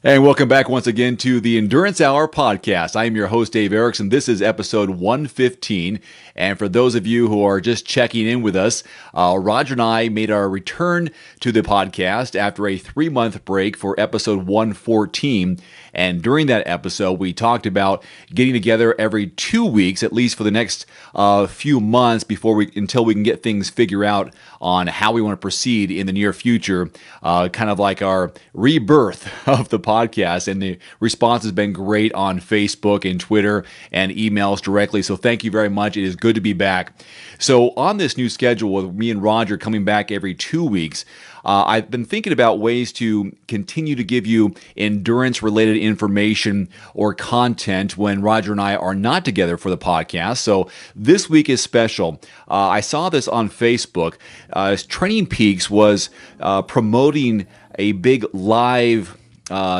And welcome back once again to the Endurance Hour podcast. I am your host, Dave Erickson. This is episode 115. And for those of you who are just checking in with us, Roger and I made our return to the podcast after a 3-month break for episode 114. And during that episode, we talked about getting together every 2 weeks, at least for the next few months until we can get things figured out on how we want to proceed in the near future, kind of like our rebirth of the podcast. And the response has been great on Facebook and Twitter and emails directly. So thank you very much. It is good to be back. So on this new schedule with me and Roger coming back every 2 weeks, I've been thinking about ways to continue to give you endurance-related information or content when Roger and I are not together for the podcast. So this week is special. I saw this on Facebook. Training Peaks was promoting a big live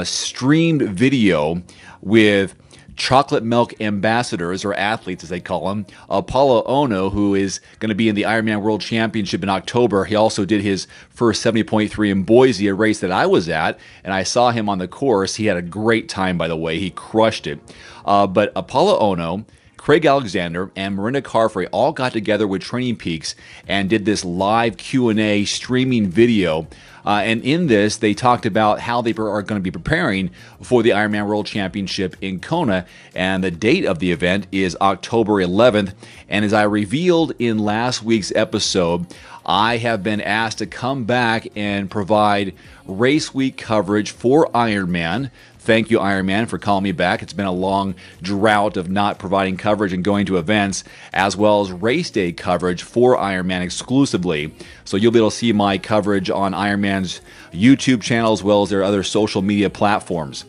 streamed video with chocolate milk ambassadors, or athletes as they call them. Apollo Ono, who is going to be in the Ironman World Championship in October. He also did his first 70.3 in Boise, a race that I was at, and I saw him on the course. He had a great time, by the way. He crushed it. But Apollo Ono, Craig Alexander, and Miranda Carfrey all got together with Training Peaks and did this live Q&A streaming video. And in this, they talked about how they are going to be preparing for the Ironman World Championship in Kona. And the date of the event is October 11th. And as I revealed in last week's episode, I have been asked to come back and provide race week coverage for Ironman. Thank you, Ironman, for calling me back. It's been a long drought of not providing coverage and going to events, as well as race day coverage for Ironman exclusively. So you'll be able to see my coverage on Ironman's YouTube channel as well as their other social media platforms.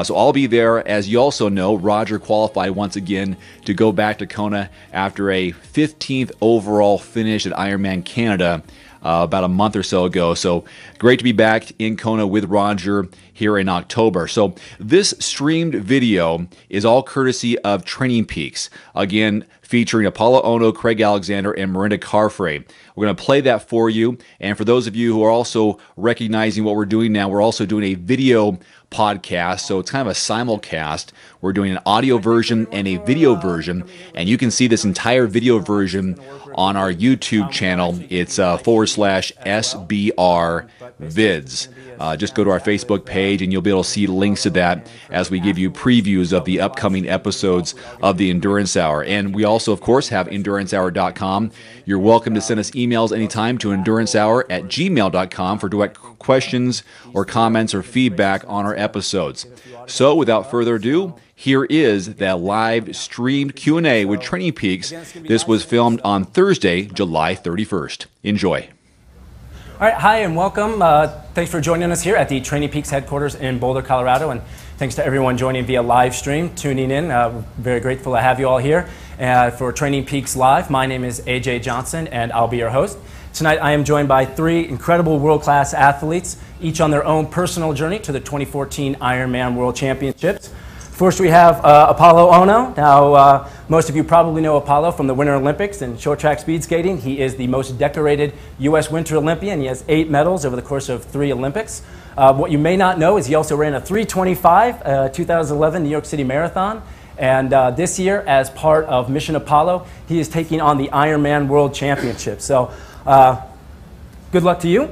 So I'll be there. As you also know, Roger qualified once again to go back to Kona after a 15th overall finish at Ironman Canada about a month or so ago. So great to be back in Kona with Roger here in October. So this streamed video is all courtesy of Training Peaks. Again, featuring Apollo Ono, Craig Alexander, and Miranda Carfrey. We're going to play that for you. And for those of you who are also recognizing what we're doing now, we're also doing a video podcast. So it's kind of a simulcast. We're doing an audio version and a video version. And you can see this entire video version on our YouTube channel. It's /SBR vids. Just go to our Facebook page and you'll be able to see links to that as we give you previews of the upcoming episodes of the Endurance Hour. And we also, of course, have endurancehour.com. You're welcome to send us emails anytime to endurancehour@gmail.com for direct questions or comments or feedback on our episodes. So without further ado, here is that live streamed Q&A with Training Peaks. This was filmed on Thursday, July 31st. Enjoy. All right, hi and welcome. Thanks for joining us here at the Training Peaks headquarters in Boulder, Colorado, and thanks to everyone joining via live stream, tuning in. We're very grateful to have you all here for Training Peaks Live. My name is AJ Johnson, and I'll be your host. Tonight, I am joined by 3 incredible world-class athletes, each on their own personal journey to the 2014 Ironman World Championships. First, we have Apollo Ono. Now, most of you probably know Apollo from the Winter Olympics in short track speed skating. He is the most decorated U.S. Winter Olympian. He has 8 medals over the course of 3 Olympics. What you may not know is he also ran a 3:25 2011 New York City Marathon. And this year, as part of Mission Apollo, he is taking on the Ironman World Championship. So, good luck to you.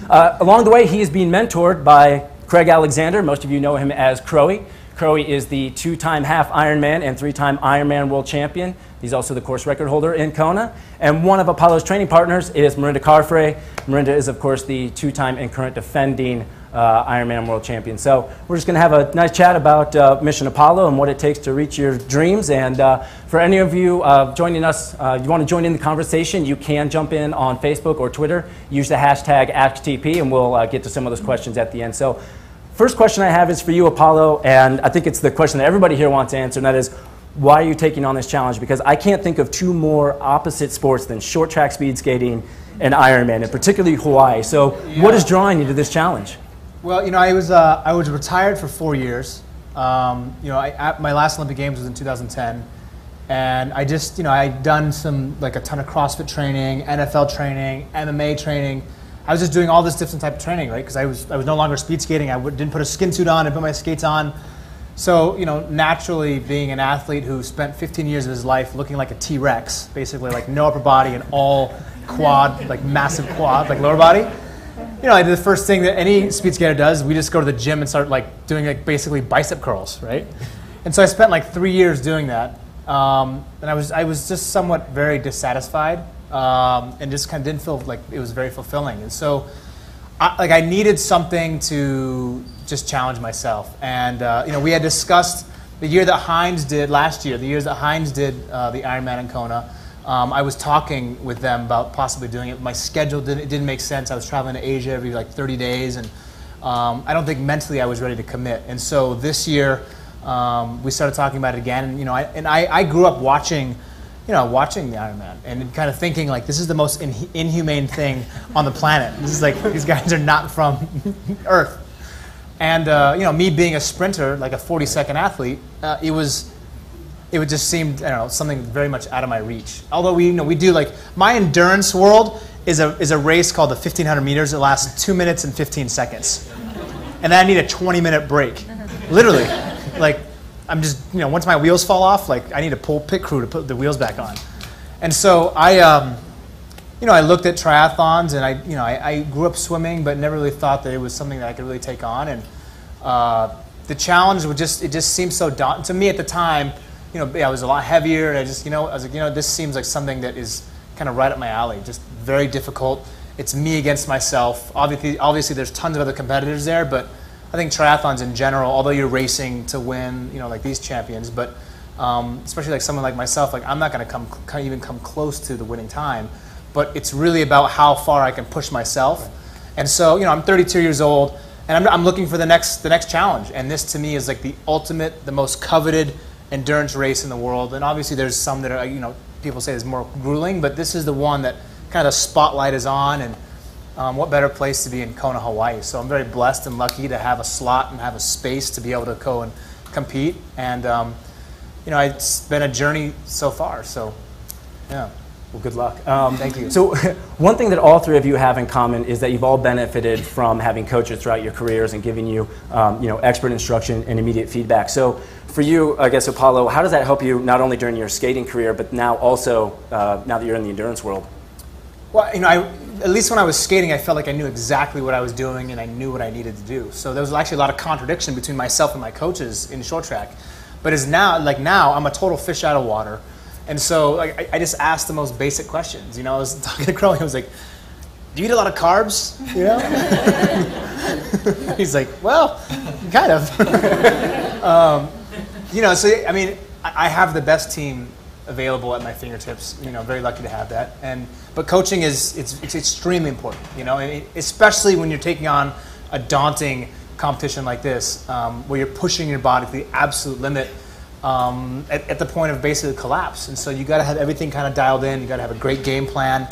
Along the way, he is being mentored by Craig Alexander. Most of you know him as Crowie. Crowie is the 2-time half Ironman and 3-time Ironman world champion. He's also the course record holder in Kona. And one of Apollo's training partners is Miranda Carfrey. Miranda is, of course, the 2-time and current defending Ironman world champion. So we're just going to have a nice chat about Mission Apollo and what it takes to reach your dreams. And for any of you joining us, you want to join in the conversation, you can jump in on Facebook or Twitter. Use the hashtag AskTP, and we'll get to some of those questions at the end. So first question I have is for you, Apollo, and I think it's the question that everybody here wants to answer, and that is, why are you taking on this challenge? Because I can't think of 2 more opposite sports than short track speed skating and Ironman, and particularly Hawaii. So what is drawing you to this challenge? Well, I was retired for 4 years. My last Olympic Games was in 2010, and I just, I'd done a ton of CrossFit training, NFL training, MMA training, I was just doing all this different type of training, right? Because I was no longer speed skating. I didn't put a skin suit on. I put my skates on. So, you know, naturally being an athlete who spent 15 years of his life looking like a T-Rex, basically like no upper body and all quad, like massive quad, like lower body. You know, the first thing that any speed skater does, we just go to the gym and start like doing like basically bicep curls, right? And so I spent like 3 years doing that. And I was just somewhat very dissatisfied and just kind of didn't feel like it was very fulfilling. And so I needed something to just challenge myself. And you know, we had discussed the year that Heinz did last year, the years that Heinz did the Ironman in Kona. I was talking with them about possibly doing it. My schedule didn't make sense. I was traveling to Asia every like 30 days, and I don't think mentally I was ready to commit. And so this year we started talking about it again. And you know, I grew up watching the Ironman and kind of thinking like this is the most inhumane thing on the planet. This is like these guys are not from Earth. And you know, me being a sprinter, like a 40-second athlete, it just seemed, I don't know, something very much out of my reach. Although we do like my endurance world is a race called the 1500 meters. It lasts 2 minutes and 15 seconds, and then I need a 20-minute break, literally. Like I'm just, you know, once my wheels fall off, like I need a pull pit crew to put the wheels back on. And so you know, I looked at triathlons, and I grew up swimming, but never really thought that it was something that I could really take on. And the challenge would just seemed so daunting to me at the time. You know, I was a lot heavier, and I was like, you know, this seems like something that is kind of right up my alley. Just very difficult. It's me against myself. Obviously, there's tons of other competitors there, but I think triathlons in general, although you're racing to win, you know, like these champions, but especially like someone like myself, like I'm not going to even come close to the winning time. But it's really about how far I can push myself. And so, you know, I'm 32 years old, and I'm looking for the next challenge. And this, to me, is like the ultimate, the most coveted endurance race in the world. And obviously, there's some that are, you know, people say is more grueling, but this is the one that kind of the spotlight is on. And what better place to be in Kona, Hawaii? So I'm very blessed and lucky to have a slot and have a space to be able to go and compete. And you know, it's been a journey so far. So, yeah. Well, good luck. Thank you. So one thing that all three of you have in common is that you've all benefited from having coaches throughout your careers and giving you, you know, expert instruction and immediate feedback. So for you, I guess, Apollo, how does that help you not only during your skating career, but now also now that you're in the endurance world? Well, you know, at least when I was skating, I felt like I knew exactly what I was doing and I knew what I needed to do. So there was actually a lot of contradiction between myself and my coaches in short track. But now I'm a total fish out of water. And so like, I just asked the most basic questions. You know, I was talking to Crowley, I was like, do you eat a lot of carbs? You know? He's like, well, kind of. You know, so I mean, I have the best team available at my fingertips. You know, very lucky to have that. But coaching it's extremely important. You know, especially when you're taking on a daunting competition like this, where you're pushing your body to the absolute limit. At the point of basically collapse. And so you got to have everything kind of dialed in. You got to have a great game plan.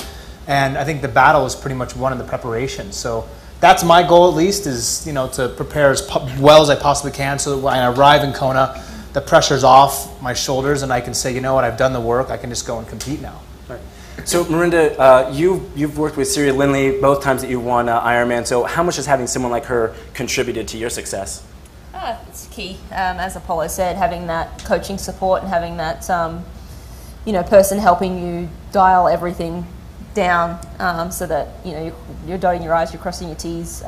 And I think the battle is pretty much won in the preparation. So that's my goal, at least, is, you know, to prepare as well as I possibly can so that when I arrive in Kona, the pressure's off my shoulders and I can say, you know what, I've done the work. I can just go and compete now. Right. So Marinda, you've worked with Siri Lindley both times that you won Ironman. So how much has having someone like her contributed to your success? It's key, as Apollo said, having that coaching support and having that, you know, person helping you dial everything down, so that, you know, you're dotting your I's, you're crossing your T's,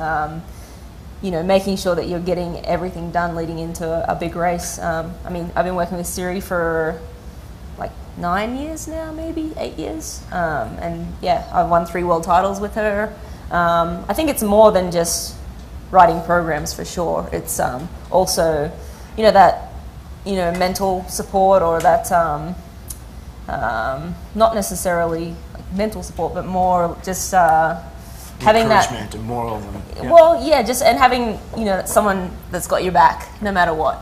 you know, making sure that you're getting everything done leading into a big race. I mean, I've been working with Siri for like 9 years now, maybe 8 years, and yeah, I've won 3 world titles with her. I think it's more than just writing programs, for sure. It's also, you know, that, you know, mental support, or that not necessarily like mental support, but more just having that encouragement and moral. And, yeah. Well, yeah, just and having, you know, someone that's got your back no matter what.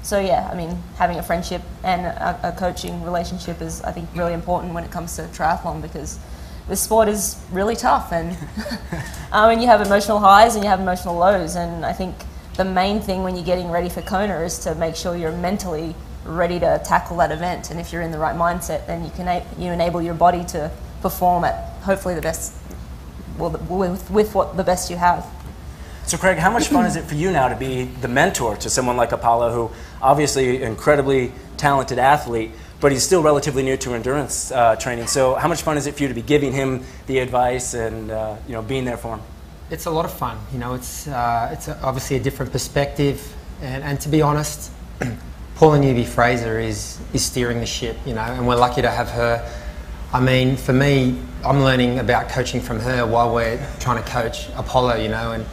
So yeah, I mean, having a friendship and a coaching relationship is, I think, really important when it comes to triathlon, because this sport is really tough, and and you have emotional highs and you have emotional lows. And I think the main thing when you're getting ready for Kona is to make sure you're mentally ready to tackle that event. And if you're in the right mindset, then you enable your body to perform at hopefully the with what the best you have. So Craig, how much fun is it for you now to be the mentor to someone like Apollo, who obviously incredibly talented athlete, but he's still relatively new to endurance training. So how much fun is it for you to be giving him the advice and being there for him? It's a lot of fun. It's obviously a different perspective, and to be honest, Paula Newby-Fraser is steering the ship, and we're lucky to have her. I mean, for me, I'm learning about coaching from her while we're trying to coach Apollo, and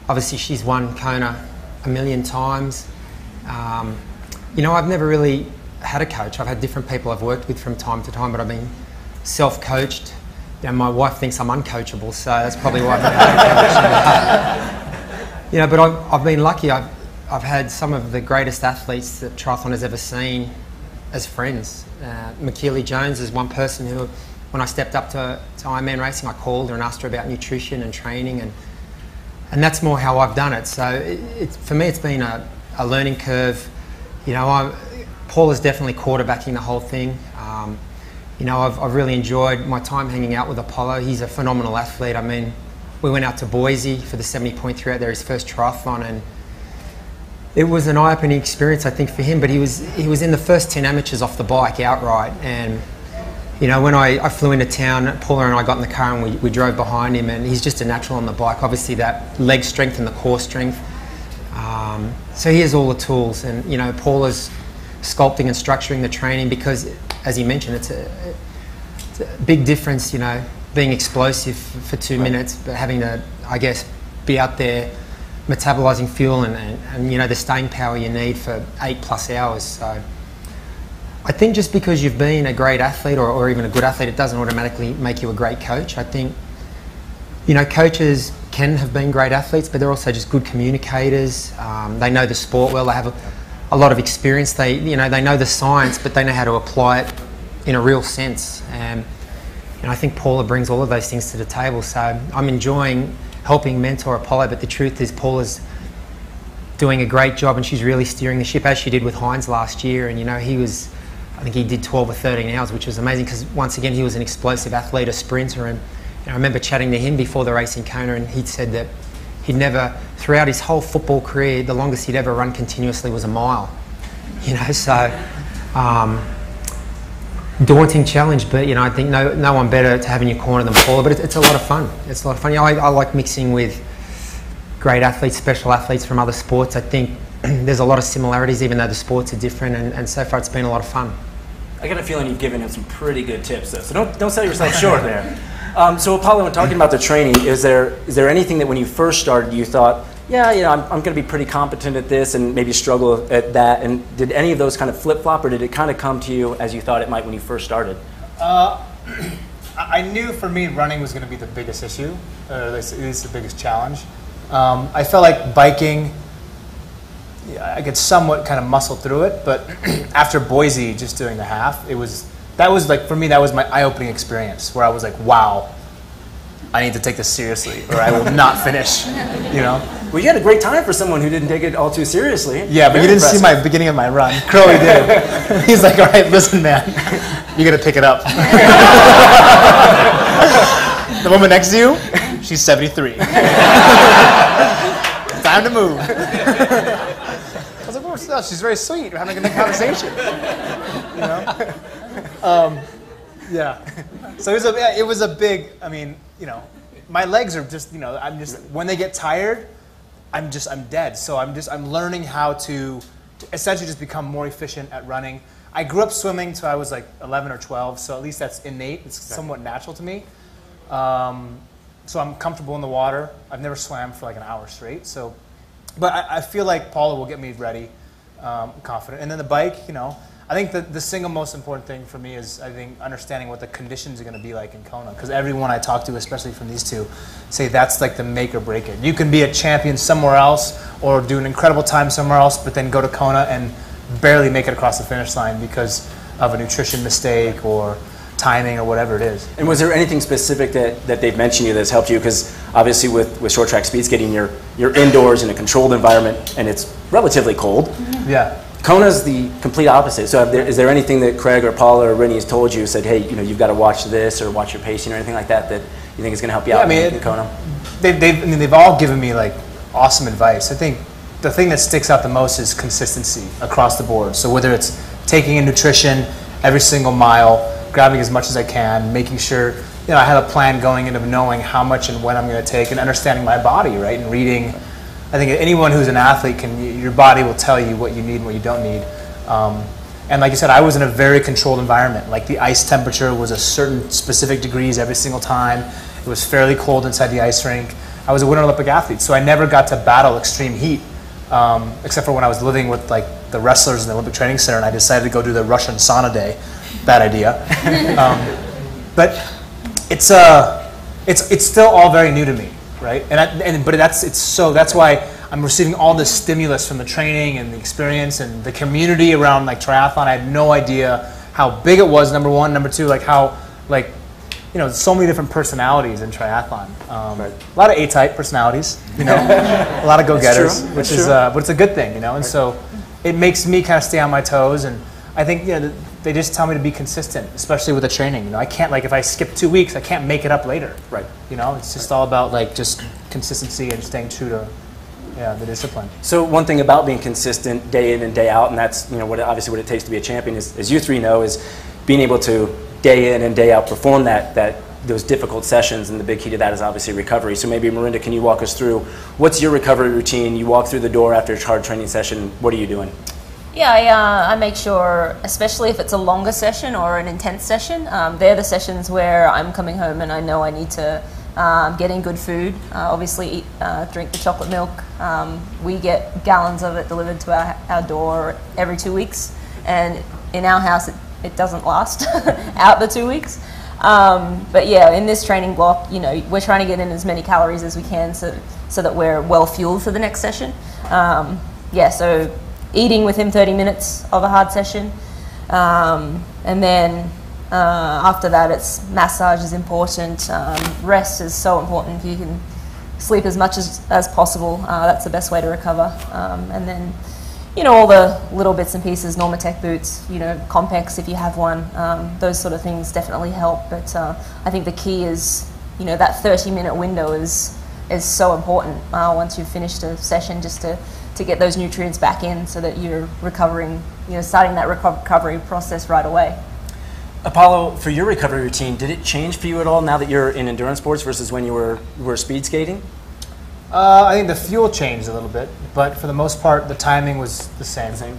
obviously she's won Kona a million times. I've never really had a coach. I've had different people I've worked with from time to time, but I've been self-coached. My wife thinks I'm uncoachable, so that's probably why I've never had a coach. But I've been lucky. I've had some of the greatest athletes that triathlon has ever seen as friends. McKeely Jones is one person who, when I stepped up to Ironman racing, I called her and asked her about nutrition and training, and that's more how I've done it. So for me, it's been a learning curve. Paula's definitely quarterbacking the whole thing. I've really enjoyed my time hanging out with Apollo. He's a phenomenal athlete. I mean, we went out to Boise for the 70.3 out there, his first triathlon, and it was an eye-opening experience, I think, for him. But he was in the first 10 amateurs off the bike outright, and when I flew into town, Paula and I got in the car and we drove behind him, and he's just a natural on the bike. Obviously, that leg strength and the core strength. So he has all the tools, and Paula's sculpting and structuring the training because, as you mentioned, it's a big difference, being explosive for 2 minutes, but having to, I guess, be out there metabolizing fuel and the staying power you need for 8+ hours. So I think just because you've been a great athlete or even a good athlete, it doesn't automatically make you a great coach. I think, coaches can have been great athletes, but they're also just good communicators. They know the sport well. They have a lot of experience. They know the science, but they know how to apply it in a real sense. And I think Paula brings all of those things to the table. So I'm enjoying helping mentor Apollo, but the truth is Paula's doing a great job, and she's really steering the ship, as she did with Hines last year. And I think he did 12 or 13 hours, which was amazing because, once again, he was an explosive athlete, a sprinter. And I remember chatting to him before the race in Kona, and he'd said that he'd never, throughout his whole football career, the longest he'd ever run continuously was a mile. So daunting challenge, but I think no one better to have in your corner than Paula. But it's a lot of fun. It's a lot of fun. I like mixing with great athletes, special athletes from other sports. I think there's a lot of similarities, even though the sports are different. And so far, it's been a lot of fun. I got a feeling you've given him some pretty good tips, though. So don't sell yourself short there. So Apollo, when talking about the training, is there anything that when you first started you thought, I'm going to be pretty competent at this and maybe struggle at that? And did any of those kind of flip-flop, or did it kind of come to you as you thought it might when you first started? I knew for me running was going to be the biggest issue, or at least the biggest challenge. I felt like biking, I could somewhat kind of muscle through it, but after Boise, just doing the half, for me, that was my eye-opening experience where I was like, wow, I need to take this seriously or I will not finish, Well, you had a great time for someone who didn't take it all too seriously. Yeah, but you didn't see my beginning of my run. Crowley did. He's like, all right, listen, man, you got to pick it up. The woman next to you, she's 73. Time to move. I was like, well, she's very sweet. We're having a good conversation. Yeah. So it was a big, my legs are just, when they get tired, I'm dead. So I'm learning how to essentially just become more efficient at running. I grew up swimming till I was like 11 or 12, so at least that's innate. It's somewhat natural to me. So I'm comfortable in the water. I've never swam for like an hour straight. So, but I feel like Paula will get me ready, confident. And then the bike, I think the single most important thing for me is, I think, understanding what the conditions are going to be like in Kona. Because everyone I talk to, especially from these two, say that's like the make or break it. You can be a champion somewhere else or do an incredible time somewhere else, but then go to Kona and barely make it across the finish line because of a nutrition mistake or timing or whatever it is. And was there anything specific that they've mentioned to you that's helped you? Because obviously with short track speed skating, you're indoors in a controlled environment and it's relatively cold. Yeah. Kona's the complete opposite. So is there anything that Craig or Paula or Rennie has told you, said, hey, you've got to watch this or watch your pacing or anything like that you think is going to help you out in Kona? They've all given me like awesome advice. I think the thing that sticks out the most is consistency across the board. So whether it's taking in nutrition every single mile, grabbing as much as I can, making sure I have a plan going in of knowing how much and when I'm going to take, and understanding my body, right, and reading. I think anyone who's an athlete your body will tell you what you need and what you don't need. And like you said, I was in a very controlled environment. Like the ice temperature was a certain specific degrees every single time. It was fairly cold inside the ice rink. I was a Winter Olympic athlete, so I never got to battle extreme heat, except for when I was living with like the wrestlers in the Olympic Training Center, and I decided to go do the Russian sauna day. Bad idea. But it's still all very new to me, right? That's why I'm receiving all this stimulus from the training and the experience and the community around like triathlon. I had no idea how big it was. Number one, number two, like how so many different personalities in triathlon. A lot of A-type personalities, a lot of go-getters, but it's a good thing, And so it makes me kind of stay on my toes, and I think they just tell me to be consistent, especially with the training. I can't, like, if I skip 2 weeks, I can't make it up later. Right. It's just all about like just consistency and staying true to the discipline. So one thing about being consistent day in and day out, and that's what it takes to be a champion, is, as you three know, is being able to day in and day out perform those difficult sessions, and the big key to that is obviously recovery. So maybe Marinda, can you walk us through what's your recovery routine? You walk through the door after a hard training session. What are you doing? Yeah, I make sure, especially if it's a longer session or an intense session, they're the sessions where I'm coming home and I know I need to get in good food, obviously drink the chocolate milk. We get gallons of it delivered to our door every 2 weeks, and in our house it doesn't last out the 2 weeks. But yeah, in this training block, we're trying to get in as many calories as we can so that we're well fueled for the next session. So eating within 30 minutes of a hard session, and then after that it's massage is important, rest is so important. If you can sleep as much as possible, that's the best way to recover. And then all the little bits and pieces, Normatec boots, Compex if you have one, those sort of things definitely help. But I think the key is that 30-minute window is so important once you've finished a session, just to get those nutrients back in so that you're recovering, starting that recovery process right away. Apollo, for your recovery routine, did it change for you at all now that you're in endurance sports versus when you were speed skating? I think the fuel changed a little bit, but for the most part, the timing was the same.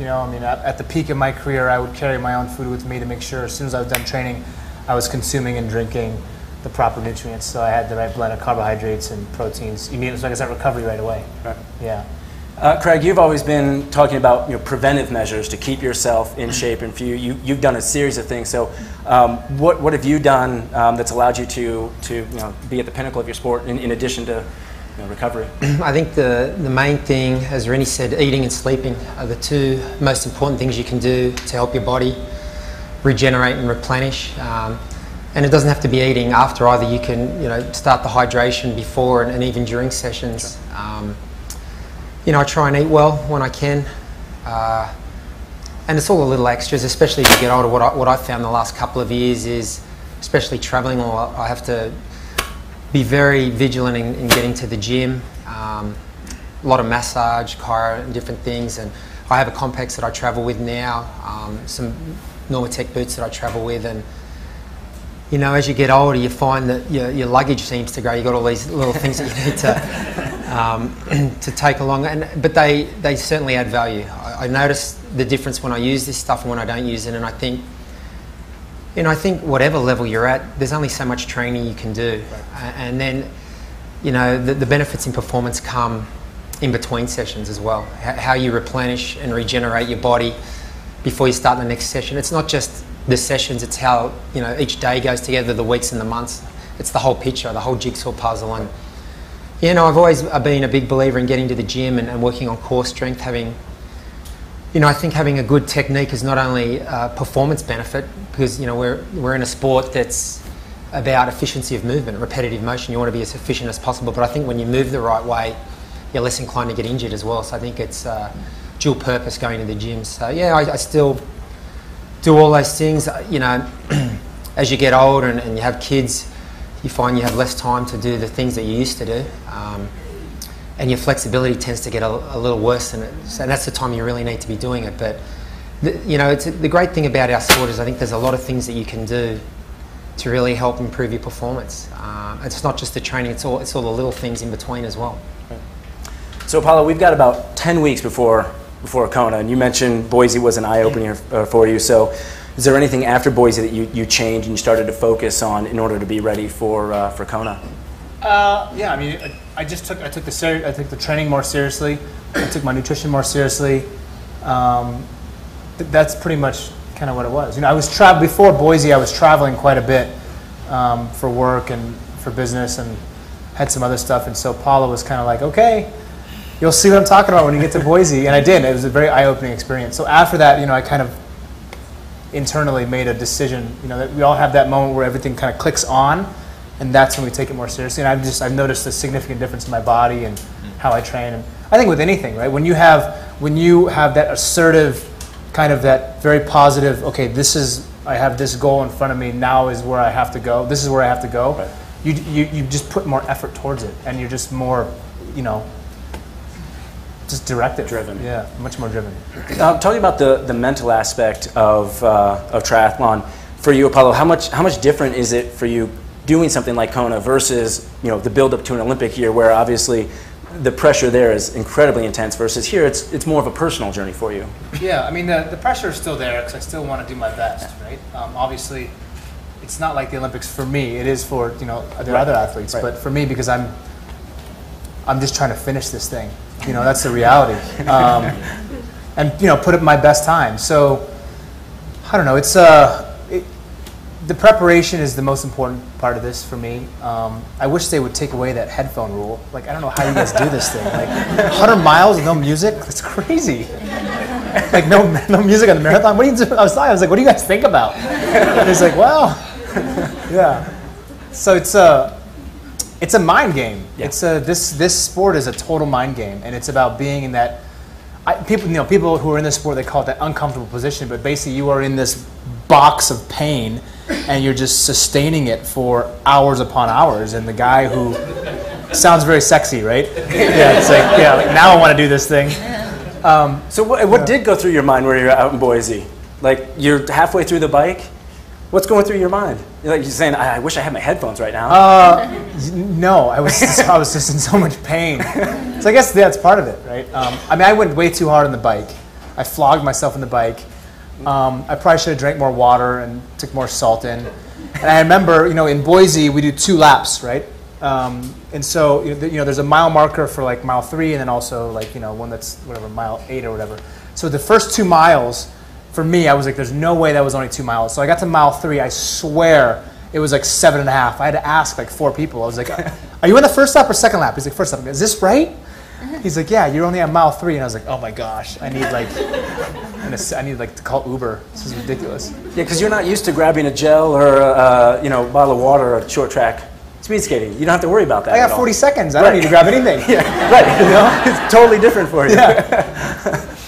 At the peak of my career, I would carry my own food with me to make sure as soon as I was done training, I was consuming and drinking the proper nutrients. So I had the right blend of carbohydrates and proteins immediately, so I could start recovery right away. Right. Yeah. Craig, you've always been talking about preventive measures to keep yourself in shape, and for you've done a series of things. So, what have you done that's allowed you to be at the pinnacle of your sport in addition to recovery? I think the main thing, as Rennie said, eating and sleeping are the two most important things you can do to help your body regenerate and replenish. And it doesn't have to be eating after either. You can start the hydration before and even during sessions. I try and eat well when I can, and it's all the little extras, especially as you get older. What I've found the last couple of years is, especially traveling a lot, I have to be very vigilant in getting to the gym, a lot of massage, chiro and different things, and I have a Compex that I travel with now, some Normatec boots that I travel with, and as you get older, you find that your luggage seems to grow. You've got all these little things that you need to take along, but they certainly add value. I notice the difference when I use this stuff and when I don't use it, and I think whatever level you're at, there's only so much training you can do, and then the benefits in performance come in between sessions as well. How you replenish and regenerate your body before you start the next session. It's not just the sessions, it's how each day goes together, the weeks and the months. It's the whole picture, the whole jigsaw puzzle. And I've always been a big believer in getting to the gym and working on core strength. I think having a good technique is not only a performance benefit, because we're in a sport that's about efficiency of movement, repetitive motion. You want to be as efficient as possible, but I think when you move the right way, you're less inclined to get injured as well. So I think it's dual purpose going to the gym. So yeah, I still do all those things. As you get older and you have kids, you find you have less time to do the things that you used to do, and your flexibility tends to get a little worse, and that's the time you really need to be doing it. But the great thing about our sport is I think there's a lot of things that you can do to really help improve your performance. It's not just the training; it's all the little things in between as well. So Apollo, we've got about 10 weeks before Kona, and you mentioned Boise was an eye-opener for you. So, is there anything after Boise that you changed and you started to focus on in order to be ready for Kona? Yeah, I mean, I took the training more seriously. I took my nutrition more seriously. That's pretty much kind of what it was. I was before Boise. I was traveling quite a bit for work and for business, and had some other stuff. And so Paula was kind of like, okay, you'll see what I'm talking about when you get to Boise. And I did. It was a very eye-opening experience. So after that, I kind of internally made a decision, that we all have that moment where everything kind of clicks on, and that's when we take it more seriously. And I've noticed a significant difference in my body and how I train. And I think with anything, right? When you have that assertive, kind of that very positive, okay, I have this goal in front of me, now is where I have to go. This is where I have to go. Right. You just put more effort towards it, and you're just more, just directed. Driven. Yeah, much more driven. Talking about the mental aspect of triathlon, for you, Apollo, how much different is it for you doing something like Kona versus the build up to an Olympic year, where obviously the pressure there is incredibly intense, versus here it's more of a personal journey for you? Yeah, I mean the pressure is still there because I still want to do my best, right? Obviously, it's not like the Olympics for me. It is for other athletes, but for me, because I'm just trying to finish this thing. That's the reality, and put up my best time. So I don't know. It's the preparation is the most important part of this for me. I wish they would take away that headphone rule. Like, I don't know how you guys do this thing. Like 100 miles with no music? That's crazy. Like no music on the marathon? What do you do? I was like, what do you guys think about? And he's like, well, yeah. So it's a mind game. Yeah. This sport is a total mind game, and it's about being in that. People who are in this sport, they call it that uncomfortable position, but basically you are in this box of pain, and you're just sustaining it for hours upon hours. And the guy who sounds very sexy, right? Yeah, it's like, now I want to do this thing. So what did go through your mind where you're out in Boise? Like, you're halfway through the bike. What's going through your mind? You're saying, I wish I had my headphones right now. No, I was just in so much pain. So I guess that's part of it, right? I went way too hard on the bike. I flogged myself on the bike. I probably should have drank more water and took more salt in. And I remember, in Boise, we do 2 laps, right? And so, there's a mile marker for like mile 3, and then also like, one that's whatever, mile 8 or whatever. So the first 2 miles, for me, I was like, there's no way that was only 2 miles. So I got to mile 3, I swear it was like 7.5. I had to ask like 4 people. I was like, are you in the first lap or second lap? He's like, first lap. Is this right? He's like, yeah, you're only at mile 3. And I was like, oh my gosh, I need to call Uber. This is ridiculous. Yeah, because you're not used to grabbing a gel or a bottle of water or a short track speed skating. You don't have to worry about that. I got 40 seconds. I don't need to grab anything. Yeah, right. It's totally different for you. Yeah.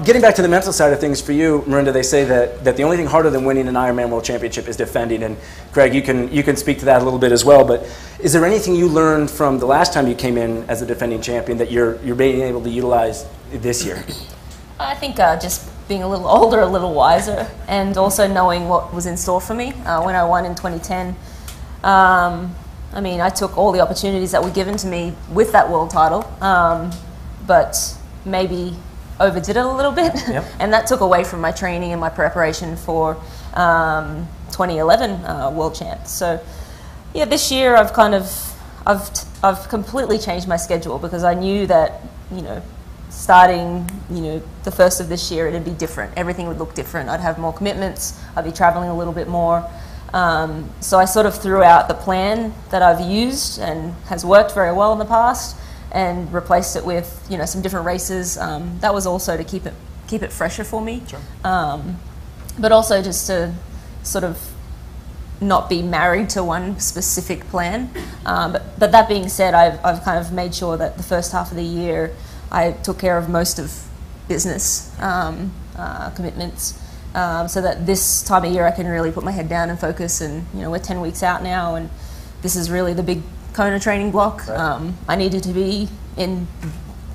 Getting back to the mental side of things for you, Marinda, they say that the only thing harder than winning an Ironman World Championship is defending. And Greg, you can speak to that a little bit as well. But is there anything you learned from the last time you came in as a defending champion that you're being able to utilize this year? I think just being a little older, a little wiser, and also knowing what was in store for me. When I won in 2010, I took all the opportunities that were given to me with that world title, but maybe overdid it a little bit. Yep. And that took away from my training and my preparation for 2011 world champ. So yeah, this year I've completely changed my schedule, because I knew that starting the first of this year it'd be different. Everything would look different. I'd have more commitments. I'd be traveling a little bit more. So I sort of threw out the plan that I've used and has worked very well in the past, and replaced it with some different races. That was also to keep it fresher for me. Sure. But also just to sort of not be married to one specific plan. But that being said, I've kind of made sure that the first half of the year I took care of most of business commitments, so that this time of year I can really put my head down and focus. And we're 10 weeks out now, and this is really the big Kona training block. Right. I needed to be in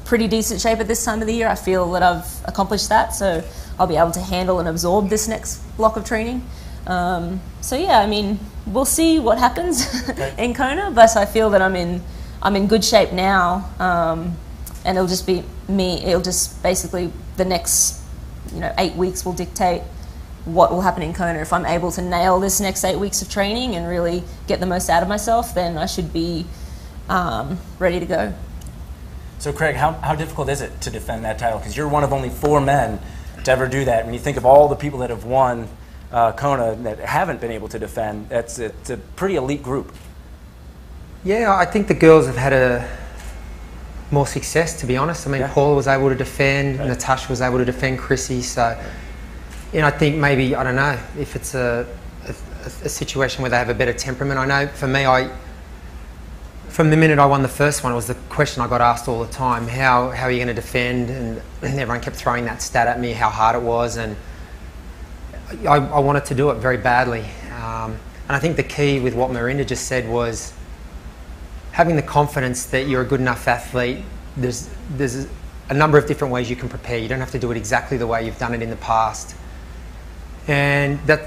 pretty decent shape at this time of the year. I feel that I've accomplished that, so I'll be able to handle and absorb this next block of training. So yeah, I mean, we'll see what happens in Kona, but I feel that I'm in good shape now, and it'll just be me. It'll just basically the next 8 weeks will dictate what will happen in Kona. If I'm able to nail this next 8 weeks of training and really get the most out of myself, then I should be ready to go. So Craig, how difficult is it to defend that title? Because you're one of only 4 men to ever do that. When you think of all the people that have won Kona that haven't been able to defend, it's a pretty elite group. Yeah, I think the girls have had more success, to be honest. I mean, Yeah. Paula was able to defend, Right. Natasha was able to defend Chrissy. So, I think maybe, I don't know, if it's a situation where they have a better temperament. I know for me, from the minute I won the first one, it was the question I got asked all the time: how are you going to defend? And everyone kept throwing that stat at me, how hard it was, and I wanted to do it very badly. And I think the key with what Marinda just said was having the confidence that you're a good enough athlete. There's a number of different ways you can prepare. You don't have to do it exactly the way you've done it in the past. And that,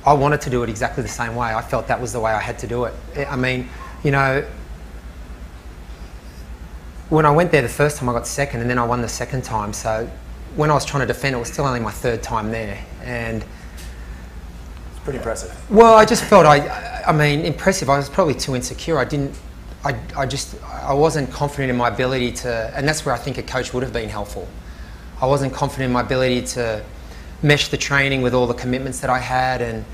I wanted to do it exactly the same way. I felt that was the way I had to do it. I mean, when I went there the first time, I got second, and then I won the second time. So when I was trying to defend, it was still only my 3rd time there. And It's pretty impressive. well, I just felt, I mean, impressive. I was probably too insecure. I wasn't confident in my ability to, and that's where I think a coach would have been helpful. I wasn't confident in my ability to mesh the training with all the commitments that I had, and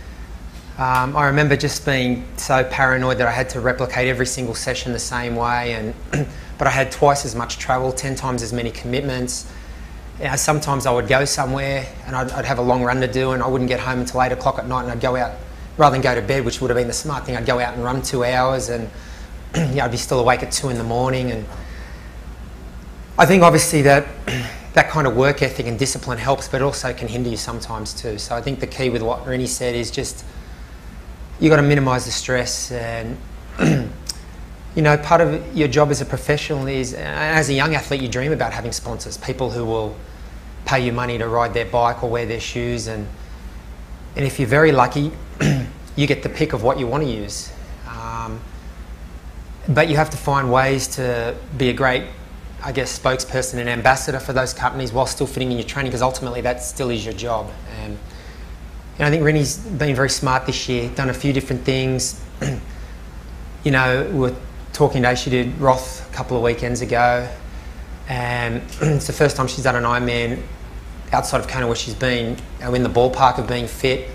I remember just being so paranoid that I had to replicate every single session the same way, and but I had twice as much travel, 10 times as many commitments. Sometimes I would go somewhere and I'd have a long run to do, and I wouldn't get home until 8 o'clock at night, and I'd go out, rather than go to bed, which would have been the smart thing, I'd go out and run 2 hours, and I'd be still awake at 2 in the morning. And I think obviously that kind of work ethic and discipline helps, but it also can hinder you sometimes too. So I think the key with what Rini said is just, you got to minimise the stress, and part of your job as a professional is, as a young athlete, you dream about having sponsors, people who will pay you money to ride their bike or wear their shoes, and if you're very lucky, you get the pick of what you want to use. But you have to find ways to be a great, I guess, spokesperson and ambassador for those companies while still fitting in your training, because ultimately that still is your job. And I think Rini's been very smart this year, done a few different things. We were talking today, she did Roth a couple of weekends ago, and it's the first time she's done an Ironman outside of Kona where she's been in the ballpark of being fit.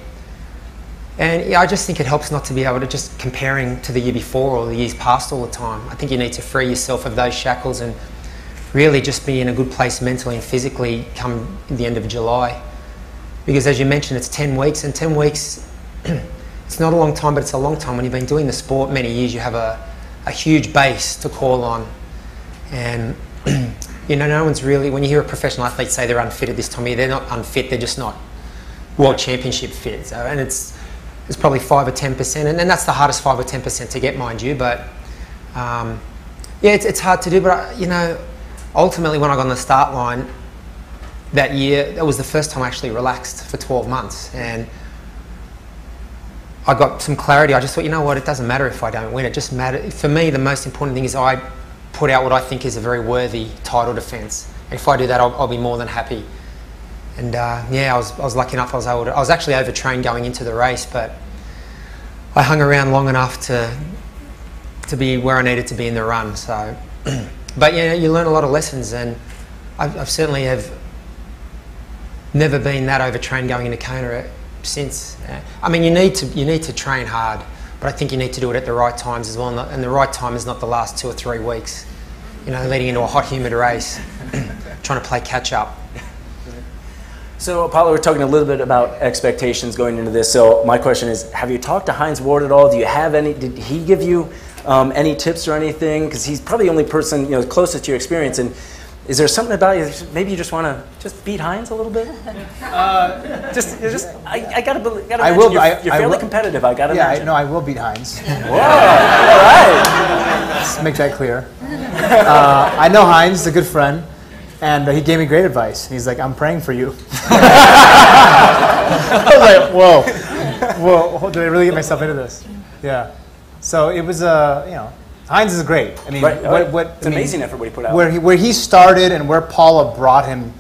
And I just think it helps not to be able to just comparing to the year before or the years past all the time. I think you need to free yourself of those shackles and really just be in a good place mentally and physically come the end of July. Because as you mentioned, it's 10 weeks, and 10 weeks, it's not a long time, but it's a long time. When you've been doing the sport many years, you have a huge base to call on. And no one's really, when you hear a professional athlete say they're unfit at this time of year, they're not unfit, they're just not world championship fit. So, and it's probably 5 or 10%, and that's the hardest 5 or 10% to get, mind you. But it's hard to do. But ultimately, when I got on the start line that year, that was the first time I actually relaxed for 12 months, and I got some clarity. I just thought, it doesn't matter if I don't win. It just matters. For me, the most important thing is I put out what I think is a very worthy title defence. And if I do that, I'll be more than happy. And I was lucky enough. I was actually overtrained going into the race, but I hung around long enough to be where I needed to be in the run. So, but you learn a lot of lessons, and I've certainly have never been that overtrained going into Kona since. I mean, you need to train hard, but I think you need to do it at the right times as well. And the right time is not the last 2 or 3 weeks. Leading into a hot, humid race, trying to play catch up. So, Apollo, we're talking a little bit about expectations going into this. So, my question is, have you talked to Heinz Ward at all? Do you have any? Did he give you any tips or anything? Because he's probably the only person closest to your experience. And Is there something about you? Maybe you just want to just beat Hines a little bit. I gotta believe. Gotta I will. You're fairly competitive. I gotta imagine. I will beat Hines. Whoa! All right. Let's make that clear. I know Hines is a good friend, and he gave me great advice. He's like, "I'm praying for you." I was like, "Whoa, did I really get myself into this?" Yeah. So it was Hines is great. I mean, it's an amazing effort what he put out. Where he started and where Paula brought him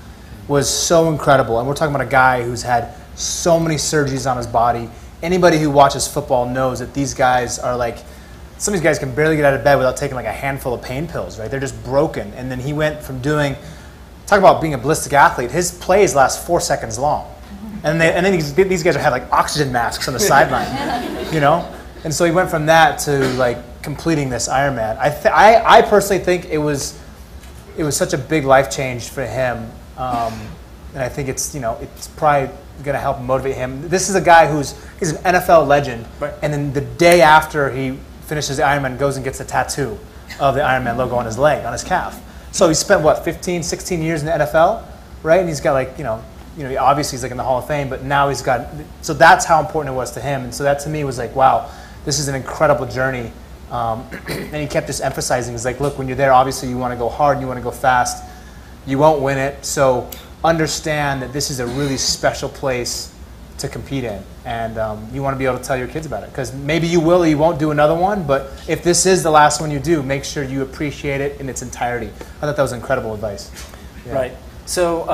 was so incredible. And we're talking about a guy who's had so many surgeries on his body. Anybody who watches football knows that these guys are like, some of these guys can barely get out of bed without taking like a handful of pain pills, right? They're just broken. And then he went from talk about being a ballistic athlete, his plays last 4 seconds long. And then these guys had like oxygen masks on the sideline, you know? And so he went from that to like completing this Ironman. I personally think it was such a big life change for him, and I think it's probably going to help motivate him. This is a guy he's an NFL legend, right. And then the day after he finishes the Ironman, goes and gets a tattoo of the Ironman logo on his leg, on his calf. So he spent 15, 16 years in the NFL, right? And he's got like obviously he's like in the Hall of Fame, but now he's got. So that's how important it was to him, and so that to me was like, wow. This is an incredible journey, and he kept just emphasizing, he's like, look, when you're there, obviously you want to go hard, you want to go fast, you won't win it, so understand that this is a really special place to compete in, and you want to be able to tell your kids about it, because maybe you will or you won't do another one, but if this is the last one you do, make sure you appreciate it in its entirety. I thought that was incredible advice. Yeah. Right. So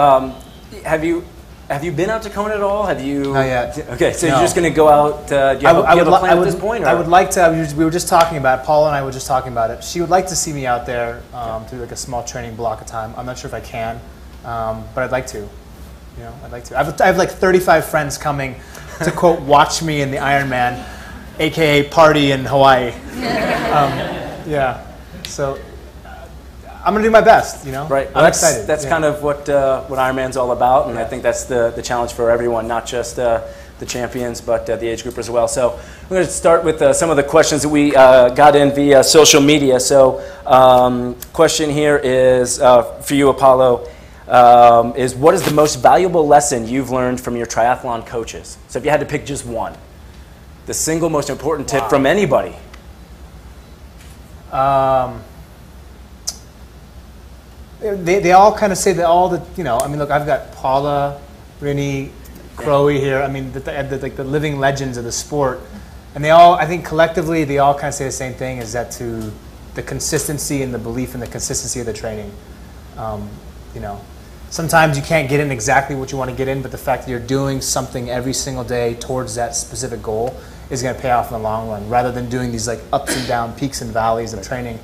have you been out to Kona at all? Have you? Not yet. Okay, so you're just going to go out. Do you have a plan at this point? Or? I would like to. We were just talking about it. Paula and I were just talking about it. She would like to see me out there through like a small training block of time. I'm not sure if I can, but I'd like to. I'd like to. I have like 35 friends coming to quote watch me in the Ironman, aka party in Hawaii. Yeah. So. I'm going to do my best, Right. I'm excited. That's kind of what Ironman's all about, and I think that's the challenge for everyone, not just the champions, but the age group as well. So we're going to start with some of the questions that we got in via social media. So question here is for you, Apollo, is what is the most valuable lesson you've learned from your triathlon coaches? So if you had to pick just one, the single most important tip from anybody. They all kind of say that all the, I mean, look, I've got Paula, Rini, Crowe here. I mean, the living legends of the sport. And they all, I think collectively, they all kind of say the same thing, is that to the consistency and the belief in the consistency of the training. Sometimes you can't get in exactly what you want to get in, but the fact that you're doing something every single day towards that specific goal is going to pay off in the long run, rather than doing these like ups and down, peaks and valleys of training.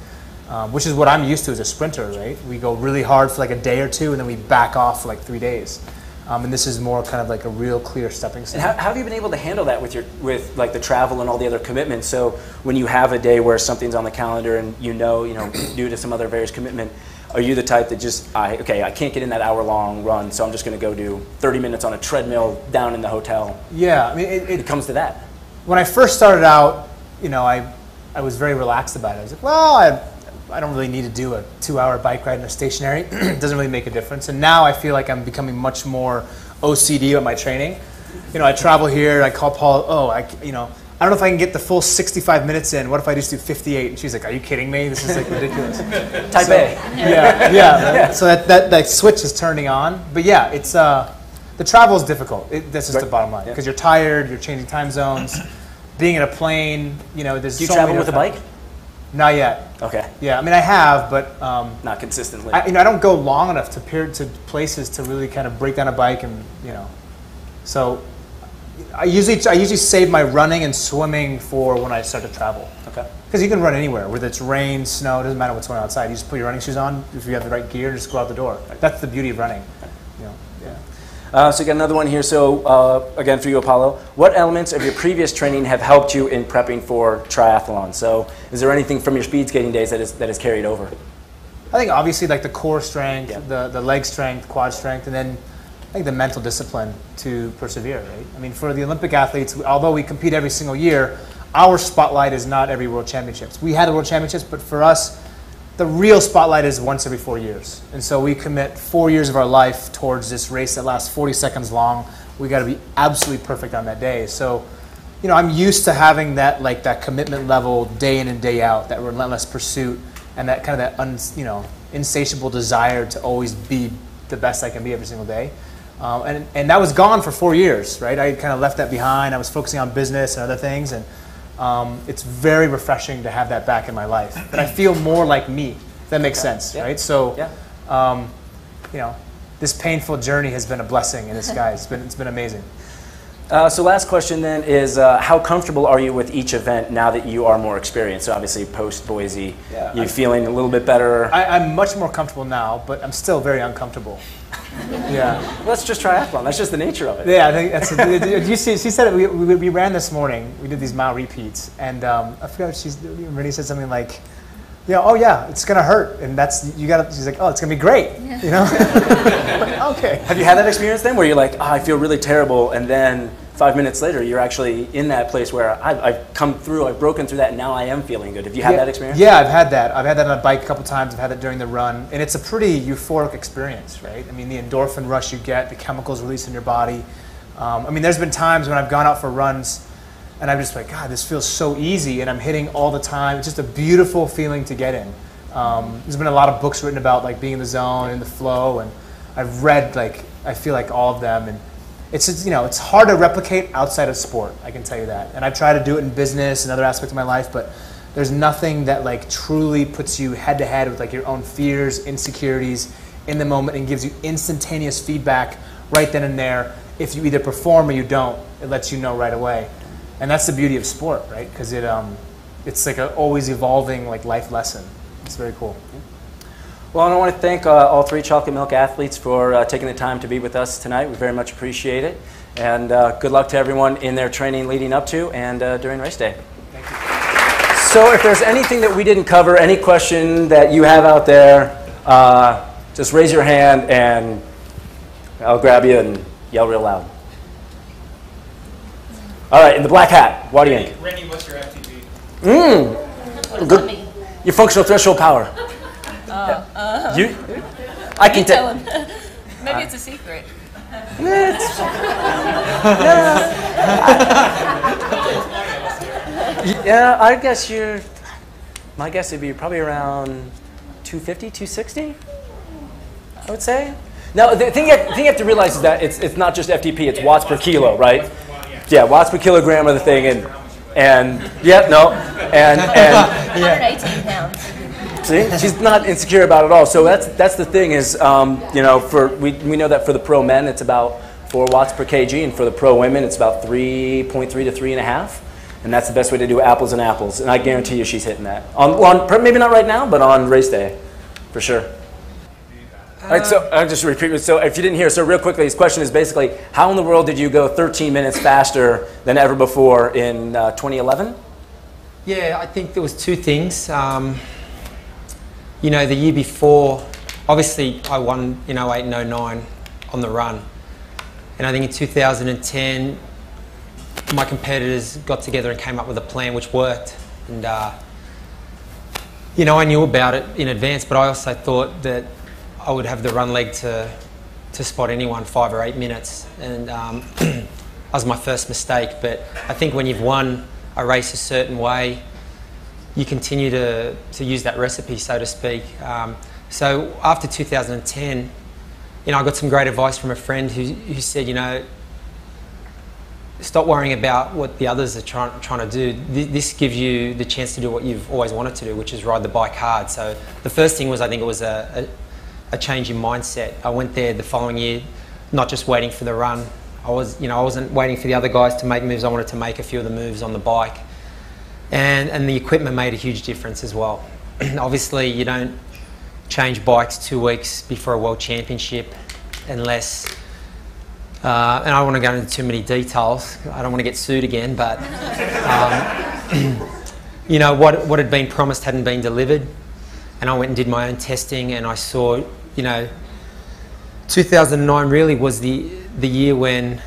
Which is what I'm used to as a sprinter, right? We go really hard for like a day or two, and then we back off for like 3 days. And this is more kind of like a real clear stepping stone. And how have you been able to handle that with like the travel and all the other commitments? So when you have a day where something's on the calendar and due to some other various commitment, are you the type that just, I can't get in that hour-long run, so I'm just going to go do 30 minutes on a treadmill down in the hotel? Yeah, I mean, it comes to that. When I first started out, I was very relaxed about it. I was like, well, I don't really need to do a 2-hour bike ride in a stationary. It doesn't really make a difference. And now I feel like I'm becoming much more OCD with my training. I travel here, I call Paul, I don't know if I can get the full 65 minutes in. What if I just do 58? And she's like, are you kidding me? This is like ridiculous. Type A. Yeah. So that switch is turning on. But yeah, it's the travel is difficult. That's just the bottom line. Because you're tired, you're changing time zones. Being in a plane, there's Do you so travel many with a bike? Not yet. Okay. Yeah, I mean I have, but not consistently. I don't go long enough to places to really kind of break down a bike, and so I usually save my running and swimming for when I start to travel. Okay. Because you can run anywhere, whether it's rain, snow, it doesn't matter what's going on outside. You just put your running shoes on. If you have the right gear, just go out the door. That's the beauty of running. So you got another one here. So again, for you, Apollo, what elements of your previous training have helped you in prepping for triathlon? So is there anything from your speed skating days that is carried over? I think obviously like the core strength, the leg strength, quad strength, and then I think the mental discipline to persevere, right? I mean, for the Olympic athletes, although we compete every single year, our spotlight is not every World Championships. We had the World Championships, but for us, the real spotlight is once every 4 years. And so we commit 4 years of our life towards this race that lasts 40 seconds long. We got to be absolutely perfect on that day. So, you know, I'm used to having that, like, that commitment level day in and day out, that relentless pursuit, and that kind of that insatiable desire to always be the best I can be every single day. And that was gone for 4 years, right? I kind of left that behind. I was focusing on business and other things, and it's very refreshing to have that back in my life. And I feel more like me, if that makes sense, right? So, you know, this painful journey has been a blessing in disguise. It's been amazing. So last question then is, how comfortable are you with each event now that you are more experienced? So obviously post-Boise, you feeling a little bit better? I'm much more comfortable now, but I'm still very uncomfortable. Yeah. Well, that's just triathlon. That's just the nature of it. Yeah, I think that's. You see, she said it. We ran this morning. We did these mile repeats, and I forgot what Renee said something like, "Yeah, oh yeah, it's gonna hurt," and that's you got. She's like, "Oh, it's gonna be great," you know. Like, okay. Have you had that experience then, where you're like, "Oh, I feel really terrible," and then 5 minutes later, you're actually in that place where I've come through, I've broken through that, and now I am feeling good. Have you had that experience? Yeah, I've had that. I've had that on a bike a couple times. I've had it during the run, and it's a pretty euphoric experience, right? I mean, the endorphin rush you get, the chemicals released in your body. I mean, there's been times when I've gone out for runs, and I'm just like, God, this feels so easy, and I'm hitting all the time. It's just a beautiful feeling to get in. There's been a lot of books written about like being in the zone, in the flow, and I've read I feel like all of them, and it's just, it's hard to replicate outside of sport, I can tell you that. And I've tried to do it in business and other aspects of my life, but there's nothing that like truly puts you head to head with like your own fears, insecurities in the moment, and gives you instantaneous feedback right then and there. If you either perform or you don't, it lets you know right away. And that's the beauty of sport, right? Because it's like an always evolving like life lesson. It's very cool. Well, I want to thank all three Chocolate Milk athletes for taking the time to be with us tonight. We very much appreciate it. And good luck to everyone in their training leading up to and during race day. Thank you. So if there's anything that we didn't cover, any question that you have out there, just raise your hand and I'll grab you and yell real loud. All right, in the black hat, what do you think? Rennie, what's your FTP? Good. Your functional threshold power. I can tell him. Maybe it's a secret. Yeah, I guess my guess would be probably around 250, 260, I would say. Now, the thing you have to realize is that it's not just FTP, it's watts per kilo, right? Yeah, watts per kilogram are the thing, and 118 pounds. See, she's not insecure about it at all. So that's the thing is, we know that for the pro men it's about 4 watts per kg, and for the pro women it's about 3.3 to 3.5, and that's the best way to do apples and apples. And I guarantee you she's hitting that on maybe not right now, but on race day, for sure. All right, so I'll just repeat. So if you didn't hear, so real quickly, his question is basically, how in the world did you go 13 minutes faster than ever before in 2011? Yeah, I think there was 2 things. The year before, obviously I won in 08 and 09 on the run. And I think in 2010, my competitors got together and came up with a plan which worked. And, I knew about it in advance, but I also thought that I would have the run leg to spot anyone 5 or 8 minutes. And that was my first mistake. But I think when you've won a race a certain way, you continue to use that recipe, so to speak. So after 2010, I got some great advice from a friend who said, stop worrying about what the others are trying to do. This gives you the chance to do what you've always wanted to do, which is ride the bike hard. So the first thing was, I think it was a change in mindset. I went there the following year, not just waiting for the run. I wasn't waiting for the other guys to make moves. I wanted to make a few of the moves on the bike. And the equipment made a huge difference as well. Obviously, you don't change bikes 2 weeks before a world championship unless, and I don't want to go into too many details, I don't want to get sued again, but what had been promised hadn't been delivered. And I went and did my own testing, and I saw, 2009 really was the year when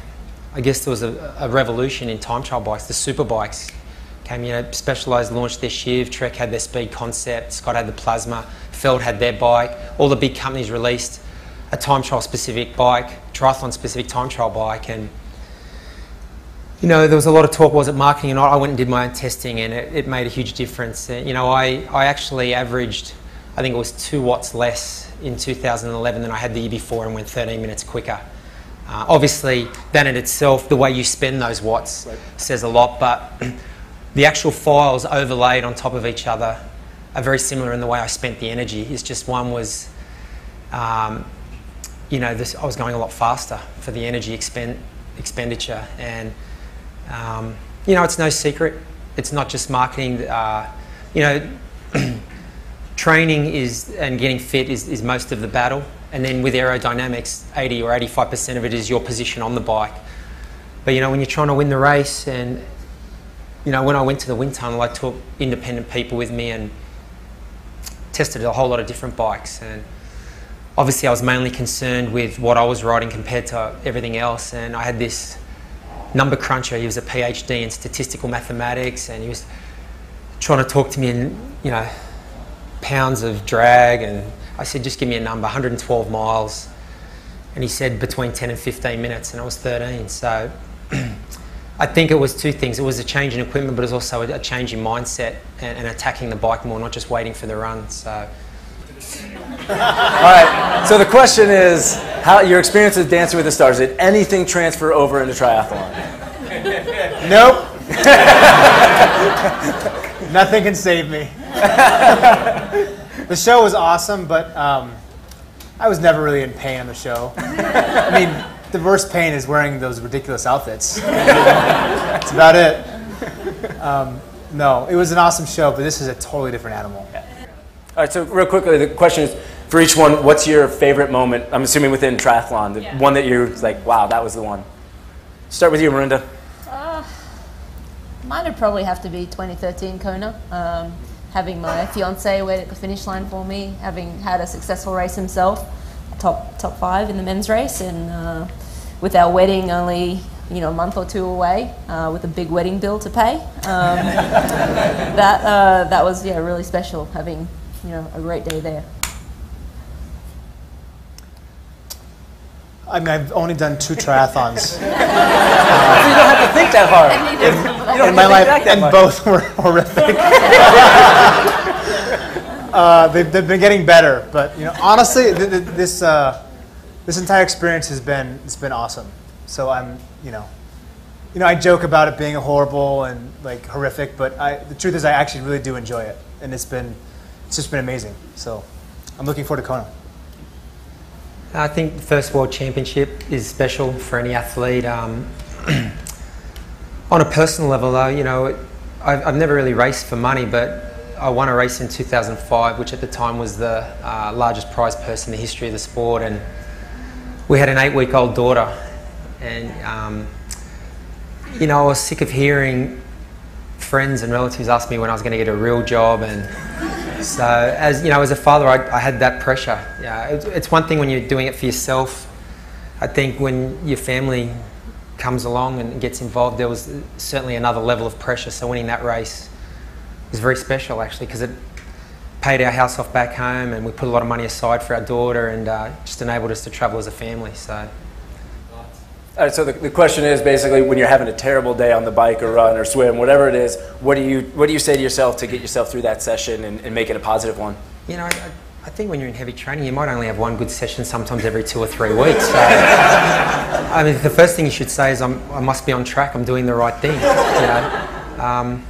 I guess there was a revolution in time trial bikes, the super bikes came, you know, Specialized launched their Shiv, Trek had their Speed Concept, Scott had the Plasma, Feld had their bike. All the big companies released a time trial specific bike, triathlon specific time trial bike, and you know, there was a lot of talk, was it marketing or not? I went and did my own testing, and it made a huge difference. You know, I actually averaged, I think it was 2 watts less in 2011 than I had the year before, and went 13 minutes quicker. Obviously, that in itself, the way you spend those watts says a lot, but the actual files overlaid on top of each other are very similar in the way I spent the energy. It's just one was, you know, I was going a lot faster for the energy expenditure, and you know, it's no secret. It's not just marketing. You know, training and getting fit is most of the battle. And then with aerodynamics, 80 or 85% of it is your position on the bike. But you know, when you're trying to win the race, and you know, when I went to the wind tunnel, I took independent people with me and tested a whole lot of different bikes. And obviously I was mainly concerned with what I was riding compared to everything else. And I had this number cruncher. He was a PhD in statistical mathematics, and he was trying to talk to me in, you know, pounds of drag, and I said, just give me a number, 112 miles. And he said between 10 and 15 minutes, and I was 13. So I think it was 2 things. It was a change in equipment, but it was also a change in mindset and attacking the bike more, not just waiting for the run. So. All right, so the question is, how your experience with Dancing with the Stars, did anything transfer over into triathlon? Nope. Nothing can save me. The show was awesome, but I was never really in pain on the show. I mean, the worst pain is wearing those ridiculous outfits. That's about it. No, it was an awesome show, but this is a totally different animal. All right, so real quickly, the question is, for each one, what's your favorite moment? I'm assuming within triathlon, the one that you're like, wow, that was the one. Start with you, Marinda. Mine would probably have to be 2013 Kona. Having my fiance wait at the finish line for me, having had a successful race himself, top 5 in the men's race, and with our wedding only, you know, a month or 2 away, with a big wedding bill to pay, that was really special. Having, you know, a great day there. I mean, I've only done 2 triathlons So you don't have to think that hard. in my life, and both were horrific. They've been getting better, but you know, honestly, this entire experience has been awesome. So I'm, you know, I joke about it being horrible and like horrific, but the truth is, I actually really do enjoy it, and it's just been amazing. So I'm looking forward to Kona. I think the first World Championship is special for any athlete. On a personal level though, you know, I've never really raced for money, but I won a race in 2005, which at the time was the largest prize purse in the history of the sport, and we had an 8-week-old daughter, and you know, I was sick of hearing friends and relatives ask me when I was going to get a real job, and so, as you know, as a father, I had that pressure. Yeah, it's one thing when you're doing it for yourself. I think when your family comes along and gets involved, there was certainly another level of pressure. So winning that race was very special, actually, because it paid our house off back home, and we put a lot of money aside for our daughter, and just enabled us to travel as a family. So. All right, so the question is basically, when you're having a terrible day on the bike or run or swim, whatever it is, what do you say to yourself to get yourself through that session and make it a positive one? You know, I think when you're in heavy training, you might only have one good session, sometimes every 2 or 3 weeks. So, I mean, the first thing you should say is, I must be on track. I'm doing the right thing. You know,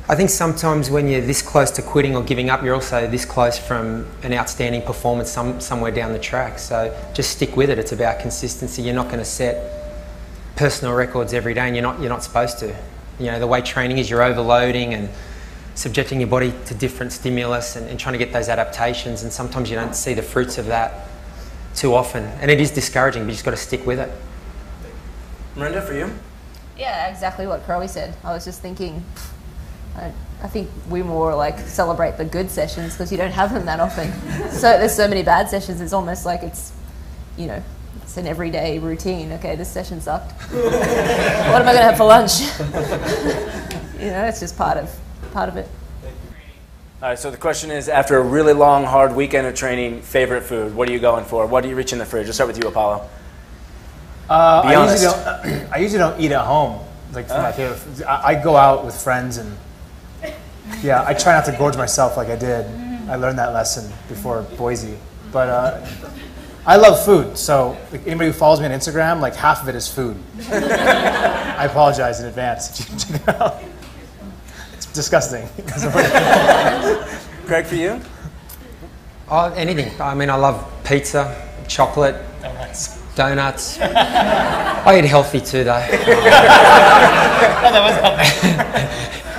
I think sometimes when you're this close to quitting or giving up, you're also this close from an outstanding performance somewhere down the track. So just stick with it. It's about consistency. You're not going to set personal records every day, and you're not supposed to. You know, the way training is, you're overloading and subjecting your body to different stimulus and trying to get those adaptations, and sometimes you don't see the fruits of that too often, and it is discouraging, but you just got to stick with it. Marinda, for you? Yeah, exactly what Crowe said. I was just thinking, I think we more like celebrate the good sessions because you don't have them that often. So there's so many bad sessions, it's almost like it's, you know, it's an everyday routine. Okay, this session sucked. What am I going to have for lunch? it's just part of it. All right, so the question is, after a really long, hard weekend of training, favorite food? What are you going for? What do you reach in the fridge? Let's start with you, Apollo. I usually don't eat at home. Like for my favorite foods. I go out with friends and I try not to gorge myself like I did. I learned that lesson before Boise. But I love food, so like, anybody who follows me on Instagram, like half of it is food. I apologize in advance if you check it out. It's disgusting. Greg, for you? Oh, anything. I mean, I love pizza, chocolate, donuts. I eat healthy too, though.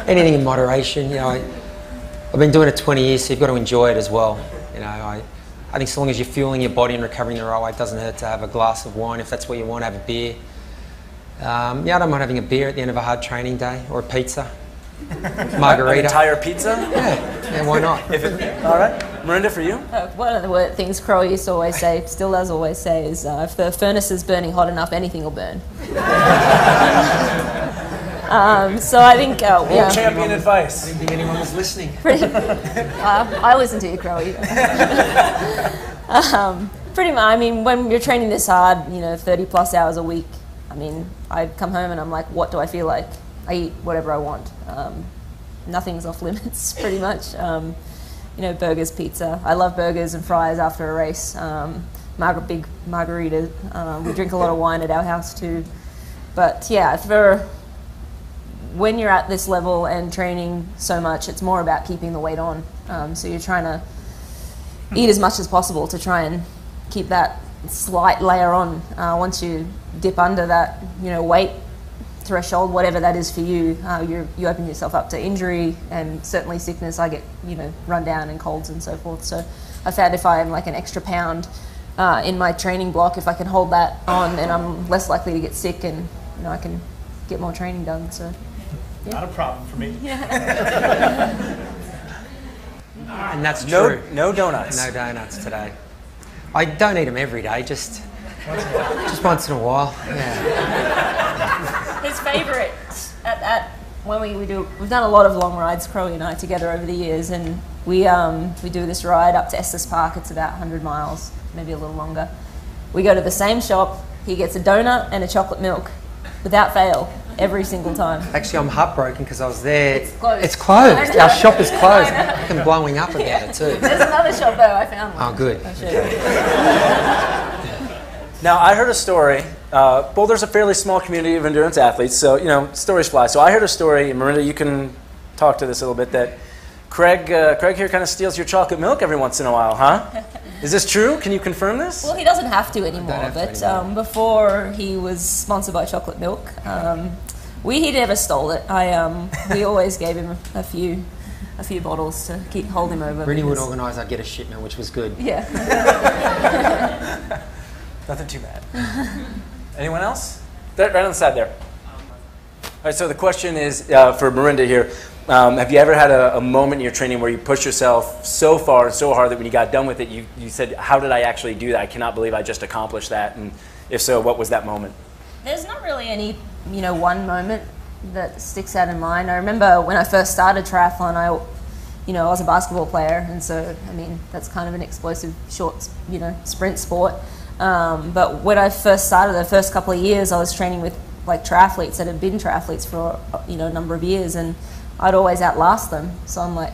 Anything in moderation. You know, I've been doing it 20 years, so you've got to enjoy it as well. You know, I think so long as you're fueling your body and recovering the right way, it doesn't hurt to have a glass of wine if that's what you want. Have a beer. I don't mind having a beer at the end of a hard training day, or a pizza, margarita. An entire pizza? Yeah, why not? All right, Miranda, for you? One of the things Crow used to always say, still does always say, is if the furnace is burning hot enough, anything will burn. So I think, champion advice. I didn't think anyone was listening. I listen to you, Crowy. Pretty much, I mean, when you're training this hard, 30 plus hours a week, I mean, I come home and I'm like, what do I feel like? I eat whatever I want. Nothing's off limits, pretty much. Burgers, pizza. I love burgers and fries after a race. Big margarita. We drink a lot of wine at our house too. But yeah, when you're at this level and training so much, it's more about keeping the weight on. So you're trying to eat as much as possible to try and keep that slight layer on. Once you dip under that, weight threshold, whatever that is for you, you open yourself up to injury and certainly sickness. I get, run down and colds and so forth. So I found if I'm like an extra pound in my training block, if I can hold that on, then I'm less likely to get sick and, I can get more training done. So. Yeah. Not a problem for me. And that's true. No donuts. No donuts today. I don't eat them every day, just once in a while. Yeah. His favourite when we've done a lot of long rides, Crowy and I, together over the years, and we do this ride up to Estes Park. It's about 100 miles, maybe a little longer. We go to the same shop. He gets a donut and a chocolate milk, without fail. Every single time. Actually, I'm heartbroken because I was there. It's closed. Our shop is closed. I'm blowing up about it too. There's another shop though. I found one. Oh, good. Now, I heard a story. Boulder's a fairly small community of endurance athletes, so stories fly. So I heard a story, and Miranda, you can talk to this a little bit. That Craig here kind of steals your chocolate milk every once in a while, huh? Is this true? Can you confirm this? Well, he doesn't have to anymore, but before he was sponsored by chocolate milk, he never stole it. We always gave him a few bottles to hold him over. Really would organise I'd get a shipment, which was good. Yeah. Nothing too bad. Anyone else? Right on the side there. All right, so the question is for Miranda here. Have you ever had a moment in your training where you pushed yourself so far and so hard that when you got done with it, you said, how did I actually do that? I cannot believe I just accomplished that. And if so, what was that moment? There's not really any, one moment that sticks out in mind. I remember when I first started triathlon, I was a basketball player. And so, that's kind of an explosive short, sprint sport. But when I first started, the first couple of years, I was training with like triathletes that had been triathletes for, a number of years. And I'd always outlast them. So I'm like,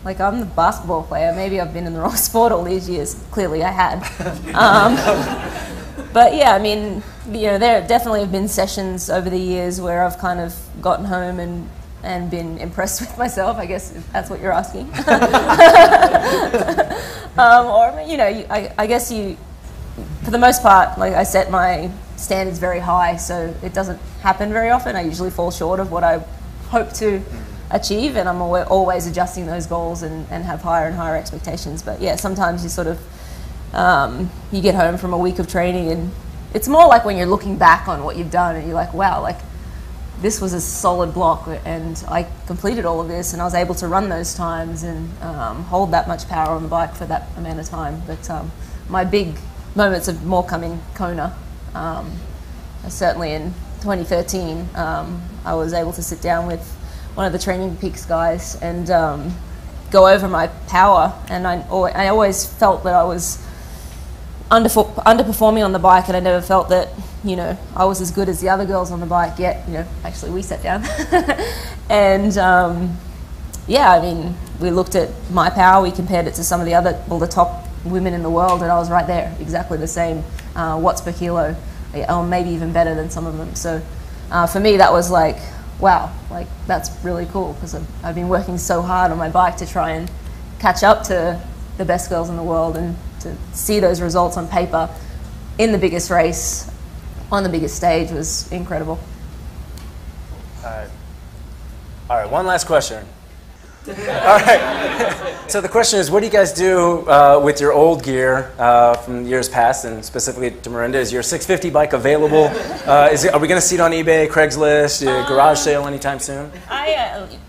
like I'm the basketball player. Maybe I've been in the wrong sport all these years. Clearly I had. But yeah, there definitely have been sessions over the years where I've kind of gotten home and been impressed with myself, I guess if that's what you're asking. I guess for the most part, like I set my standards very high, so it doesn't happen very often. I usually fall short of what I hope to achieve, and I'm always adjusting those goals and have higher and higher expectations. But yeah, sometimes you sort of you get home from a week of training and it's more like when you're looking back on what you've done and you're like, wow, like this was a solid block and I completed all of this and I was able to run those times and hold that much power on the bike for that amount of time. But my big moments of more come in Kona, certainly in 2013, I was able to sit down with one of the Training Peaks guys and go over my power. And I always felt that I was underperforming on the bike, and I never felt that, you know, I was as good as the other girls on the bike. Yet, you know, actually we sat down. And yeah, I mean, we looked at my power, we compared it to some of the other, well, the top women in the world, and I was right there, exactly the same watts per kilo, or maybe even better than some of them. So for me, that was like, wow, like that's really cool, because I've been working so hard on my bike to try and catch up to the best girls in the world, and to see those results on paper in the biggest race, on the biggest stage, was incredible. All right, one last question. All right. So the question is, what do you guys do with your old gear from years past, and specifically to Miranda? Is your 650 bike available? Are we going to see it on eBay, Craigslist, garage sale anytime soon?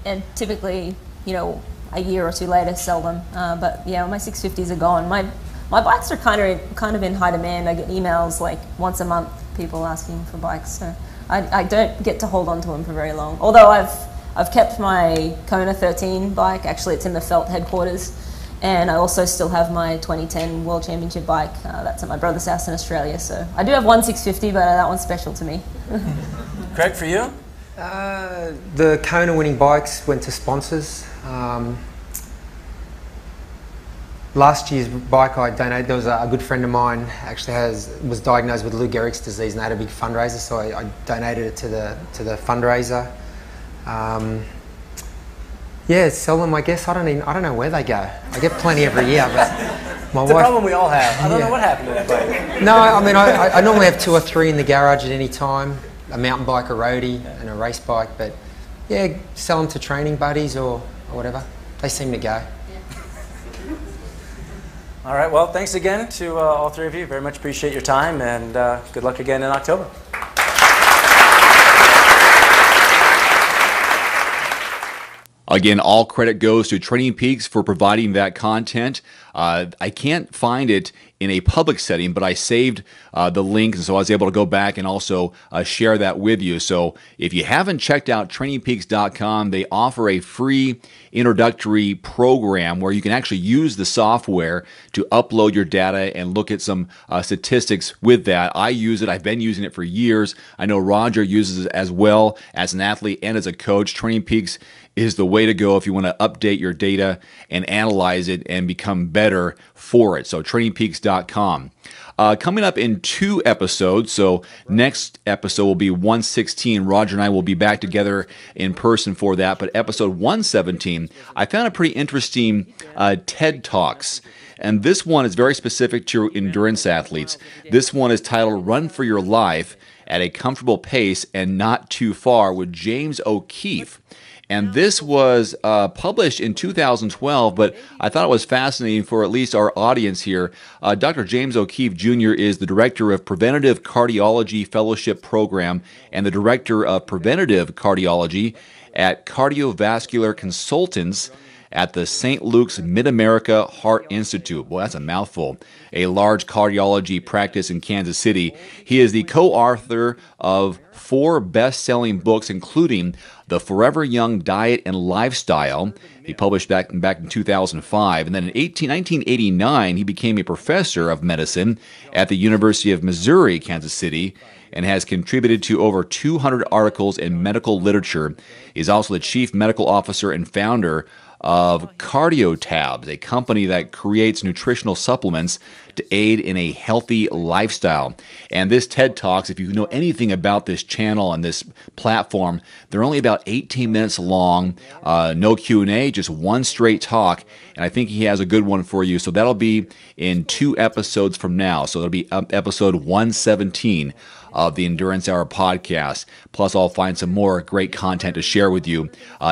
And typically, you know, a year or two later, sell them. But yeah, my 650s are gone. My bikes are kind of in high demand. I get emails like once a month, people asking for bikes. So I don't get to hold on to them for very long. Although I've kept my Kona 13 bike. Actually, it's in the Felt headquarters. And I also still have my 2010 World Championship bike. That's at my brother's house in Australia. So I do have one 650, but that one's special to me. Craig, for you? The Kona winning bikes went to sponsors. Last year's bike I donated, there was a good friend of mine actually was diagnosed with Lou Gehrig's disease, and they had a big fundraiser, so I donated it to the fundraiser. Yeah, sell them, I guess. I don't know where they go. I get plenty every year, but my it's wife, a problem we all have. I don't know what happened to that bike. No, I mean, I normally have 2 or 3 in the garage at any time, a mountain bike, a roadie, and a race bike, but yeah, sell them to training buddies or whatever. They seem to go. All right, well, thanks again to all 3 of you. Very much appreciate your time, and good luck again in October. Again, all credit goes to Training Peaks for providing that content. I can't find it in a public setting, but I saved the link, and so I was able to go back and also share that with you. So if you haven't checked out trainingpeaks.com, they offer a free introductory program where you can actually use the software to upload your data and look at some statistics with that. I use it. I've been using it for years. I know Roger uses it as well as an athlete and as a coach. Training Peaks is the way to go if you want to update your data and analyze it and become better for it. So trainingpeaks.com. Coming up in 2 episodes, so next episode will be 116. Roger and I will be back together in person for that. But episode 117, I found a pretty interesting TED Talks. And this one is very specific to endurance athletes. This one is titled Run for Your Life at a Comfortable Pace and Not Too Far with James O'Keefe. And this was published in 2012, but I thought it was fascinating for at least our audience here. Dr. James O'Keefe Jr. is the Director of Preventative Cardiology Fellowship Program and the Director of Preventative Cardiology at Cardiovascular Consultants at the St. Luke's Mid-America Heart Institute. Boy, that's a mouthful. A large cardiology practice in Kansas City. He is the co-author of 4 best-selling books, including The Forever Young Diet and Lifestyle. He published back in 2005. And then in 1989, he became a professor of medicine at the University of Missouri, Kansas City, and has contributed to over 200 articles in medical literature. He's also the chief medical officer and founder of CardioTabs, a company that creates nutritional supplements to aid in a healthy lifestyle. And this TED Talks, if you know anything about this channel and this platform, they're only about 18 minutes long, no Q&A, just one straight talk. And I think he has a good one for you. So that'll be in 2 episodes from now. So that'll be episode 117 of the Endurance Hour podcast. Plus, I'll find some more great content to share with you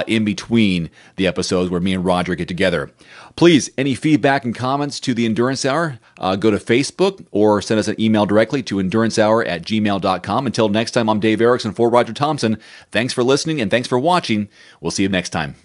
in between the episodes where me and Roger get together. Please, any feedback and comments to the Endurance Hour, go to Facebook or send us an email directly to endurancehour@gmail.com. Until next time, I'm Dave Erickson for Roger Thompson. Thanks for listening and thanks for watching. We'll see you next time.